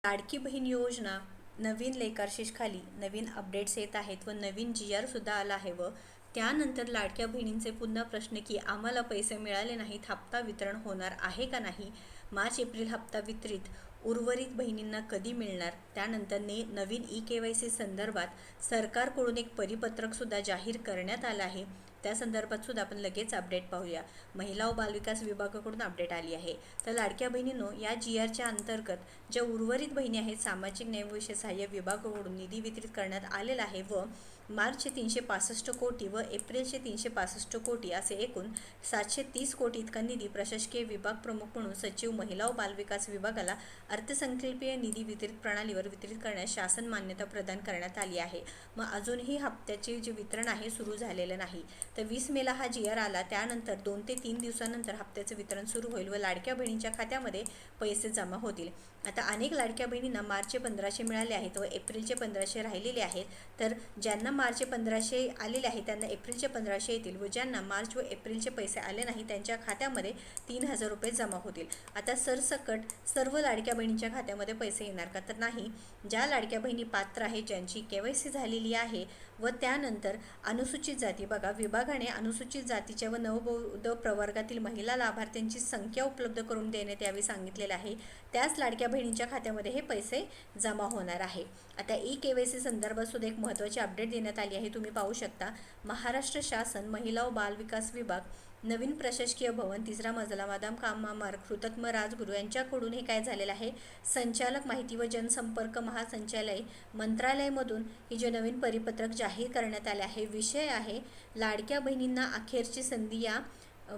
लाडकी बहीण योजना नवीन लेखाशीर्षखाली नवीन अपडेट्स येत आहेत व नवीन GR सुद्धा आला आहे व त्यानंतर लाडक्या बहिणींचे पुन्हा प्रश्न की आम्हाला पैसे मिळाले नाहीत, हप्ता वितरण होणार आहे का नाही, मार्च एप्रिल हप्ता वितरित उर्वरित बहिणींना कधी मिळणार, त्यानंतर नवीन eKYC संदर्भात सरकारकडून एक परिपत्रक सुद्धा जाहीर करण्यात आलं आहे। त्या संदर्भात सुद्धा आपण लगेच अपडेट पाहूया। महिला व बालविकास विभागाकडून अपडेट आली आहे। तर लाडक्या बहिणींनो, या GRच्या अंतर्गत ज्या उर्वरित बहिणी आहेत सामाजिक न्याय व विशेष सहाय्य विभागाकडून निधी वितरित करण्यात आलेला आहे व मार्चचे 365 कोटी व एप्रिलचे 365 कोटी असे एकूण 730 कोटी इतका निधी प्रशासकीय विभाग प्रमुख म्हणून सचिव महिला व बालविकास विभागाला अर्थसंकल्पीय निधी वितरित प्रणालीवर वितरित करण्यास शासन मान्यता प्रदान करण्यात आली आहे। मग अजूनही हप्त्याचे जे वितरण आहे सुरू झालेलं नाही। तर 20 मेला हा GR आला, त्यानंतर 2 ते 3 दिवसानंतर हप्त्याचे वितरण सुरू होईल व लाडक्या बहिणींच्या खात्यामध्ये पैसे जमा होतील। आता अनेक लाडक्या बहिणींना मार्चचे 1500 मिळाले आहेत व एप्रिलचे 1500 राहिलेले आहेत। तर ज्यांना मार्चचे 1500 आलेले आहेत त्यांना एप्रिलचे 1500 येतील व ज्यांना मार्च व एप्रिलचे पैसे आले नाही त्यांच्या खात्यामध्ये 3000 रुपये जमा होतील। आता सरसकट सर्व लाडक्या बहिणींच्या खात्यामध्ये पैसे येणार का, तर नाही। ज्या लाडक्या बहिणी पात्र आहेत, ज्यांची KYC झालेली आहे व त्यानंतर अनुसूचित जाती, बघा विभागाने अनुसूचित जातीच्या व नवबौद्ध प्रवर्गातील महिला लाभार्थ्यांची संख्या उपलब्ध करून देण्यात यावी सांगितलेलं आहे, त्याच लाडक्या बहिणींच्या खात्यामध्ये हे पैसे जमा होणार आहे। आता eKYC संदर्भात सुद्धा एक महत्त्वाची अपडेट देण्यात आली आहे, तुम्ही पाहू शकता। महाराष्ट्र शासन महिला व बालविकास विभाग नवीन प्रशासकीय भवन 3रा मजला मदाम कामा मार्ग हुतात्मा राजगुरू यांच्याकडून हे काय झालेलं आहे, संचालक माहिती व जनसंपर्क महासंचालय मंत्रालयामधून हे जे नवीन परिपत्रक जाहीर करण्यात आले आहे। विषय आहे लाडक्या बहिणींना अखेरची संधी या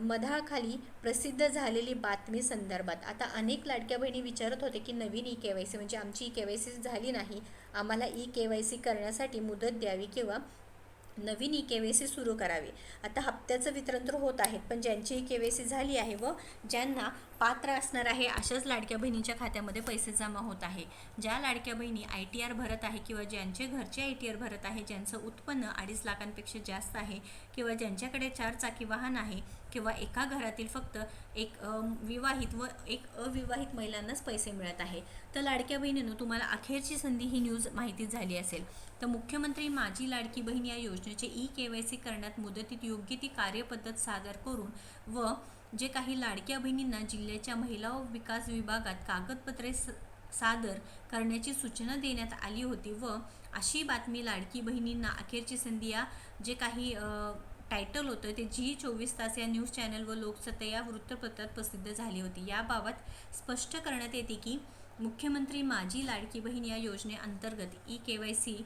मधाखाली प्रसिद्ध झालेली बातमी संदर्भात। आता अनेक लाडक्या बहिणी विचारत होते की नवीन eKYC म्हणजे आमची eKYC झाली नाही, आम्हाला eKYC करण्यासाठी मुदत द्यावी किंवा नवीन eKYC सुरू करावे। आता हप्त्याचं वितरण तर होत आहे, पण ज्यांची eKYC झाली आहे व ज्यांना पात्र असणार आहे अशाच लाडक्या बहिणींच्या खात्यामध्ये पैसे जमा होत आहे। ज्या लाडक्या बहिणी ITR भरत आहे किंवा ज्यांचे घरचे ITR भरत आहे, ज्यांचं उत्पन्न 2.5 लाखांपेक्षा जास्त आहे किंवा ज्यांच्याकडे 4 चाकी वाहन आहे किंवा एका घरातील फक्त एक विवाहित व एक अविवाहित महिलांनाच पैसे मिळत आहे। तर लाडक्या बहिणींनो, तुम्हाला अखेरची संधी ही न्यूज माहिती झाली असेल। तर मुख्यमंत्री माझी लाडकी बहीण या योजनेचे eKYC करण्यात मुदतीत योग्य ती कार्यपद्धत सादर करून व जे काही लाडक्या बहिणींना जिल्ह्याच्या महिला व विकास विभागात कागदपत्रे सादर करण्याची सूचना देण्यात आली होती व अशी बातमी लाडकी बहिणींना अखेरची संधी या जे काही टायटल होतं ते G24 तास या न्यूज चॅनल व लोकसत्ता या वृत्तपत्रात प्रसिद्ध झाली होती। याबाबत स्पष्ट करण्यात येते की मुख्यमंत्री माझी लाडकी बहीण या योजनेअंतर्गत eKYC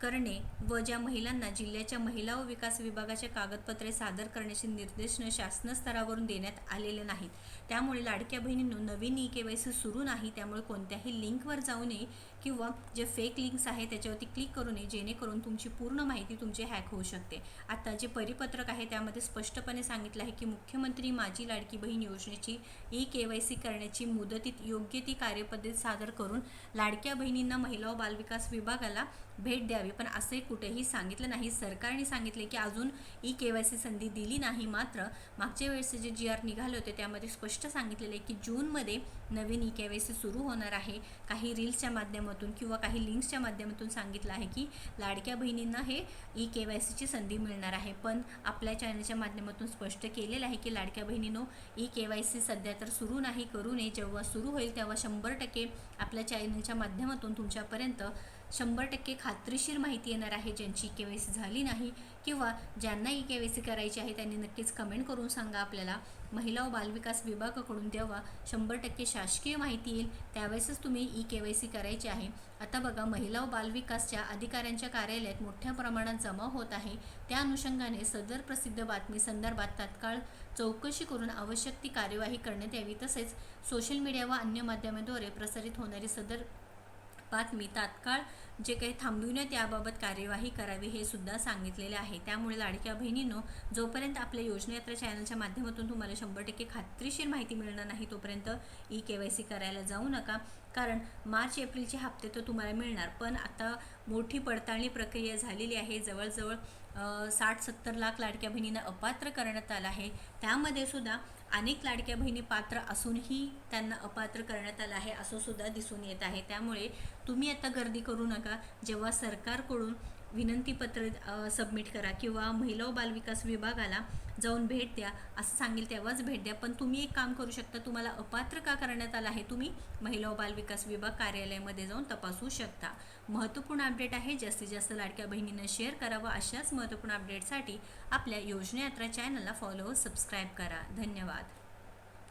करणे व ज्या महिलांना जिल्ह्याच्या महिला व विकास विभागाचे कागदपत्रे सादर करण्याचे निर्देश शासन स्तरावरून देण्यात आलेले नाहीत। त्यामुळे लाडक्या बहिणींनो, नवीन eKYC सुरू नाही, त्यामुळे कोणत्याही लिंकवर जाऊ नये किंवा जे फेक लिंक्स आहे त्याच्यावरती क्लिक करू नये, जेणेकरून तुमची पूर्ण माहिती तुमची हॅक होऊ शकते। आता जे परिपत्रक आहे त्यामध्ये स्पष्टपणे सांगितलं आहे की मुख्यमंत्री माझी लाडकी बहीण योजनेची eKYC करण्याची मुदतीत योग्य ती कार्यपद्धत सादर करून लाडक्या बहिणींना महिला व बालविकास विभागाला भेट द्यावी, पण असे कुठेही सांगितलं नाही। सरकारने सांगितले की अजून eKYC संधी दिली नाही, मात्र मागच्या वेळेस जे GR निघाले होते त्यामध्ये स्पष्ट सांगितलेले की जूनमध्ये नवीन eKYC सुरू होणार आहे। काही रील्सच्या माध्यमातून किंवा काही लिंक्सच्या माध्यमातून सांगितलं आहे की लाडक्या बहिणींना हे eKYCची संधी मिळणार आहे, पण आपल्या चॅनलच्या माध्यमातून स्पष्ट केलेलं आहे की लाडक्या बहिणींनो, eKYC सध्या तर सुरू नाही, करू नये। जेव्हा सुरू होईल तेव्हा 100% आपल्या चॅनलच्या माध्यमातून तुमच्यापर्यंत 100% खात्रीशीर माहिती येणार आहे। ज्यांची eKYC झाली नाही किंवा ज्यांना eKYC करायची आहे त्यांनी नक्कीच कमेंट करून सांगा आपल्याला। महिला व बालविकास विभागाकडून जेव्हा 100% शासकीय माहिती येईल त्यावेळेसच तुम्ही eKYC करायचे आहे। आता बघा, महिला व बालविकासच्या अधिकाऱ्यांच्या कार्यालयात मोठ्या प्रमाणात जमा होत आहे, त्या अनुषंगाने सदर प्रसिद्ध बातमी संदर्भात तात्काळ चौकशी करून आवश्यक ती कार्यवाही करण्यात यावी, तसेच सोशल मीडिया व अन्य माध्यमांद्वारे प्रसारित होणारी सदर बातमी तात्काळ जे काही थांबविण्यात याबाबत कार्यवाही करावी हे सुद्धा सांगितलेले आहे। त्यामुळे लाडक्या बहिणींनो, जोपर्यंत आपल्या योजनेत्र चॅनलच्या माध्यमातून तुम्हाला 100% खात्रीशीर माहिती मिळणार नाही तोपर्यंत eKYC करायला जाऊ नका, कारण मार्च एप्रिलचे हप्ते तर तुम्हाला मिळणार, पण आता मोठी पडताळणी प्रक्रिया झालेली आहे। जवळजवळ 60-70 लाख लाडक्या बहिणींना अपात्र करण्यात आलं आहे। त्यामध्ये सुद्धा अनेक लाडक्या बहिणी पात्र असूनही त्यांना अपात्र करण्यात आलं आहे असं सुद्धा दिसून येत आहे. त्यामुळे तुम्ही आता गर्दी करू नका. जेव्हा सरकारकडून विनंतीपत्र सबमिट करा किंवा महिला व बालविकास विभागाला जाऊन भेट द्या असं सांगेल तेव्हाच भेट द्या. पण तुम्ही एक काम करू शकता, तुम्हाला अपात्र का करण्यात आलं आहे तुम्ही महिला व बालविकास विभाग कार्यालयामध्ये जाऊन तपासू शकता. महत्त्वपूर्ण अपडेट आहे. जास्तीत जास्त लाडक्या बहिणींना शेअर करा व अशाच महत्त्वपूर्ण अपडेटसाठी आपल्या योजना यात्रा चॅनलला फॉलो व सबस्क्राईब करा. धन्यवाद.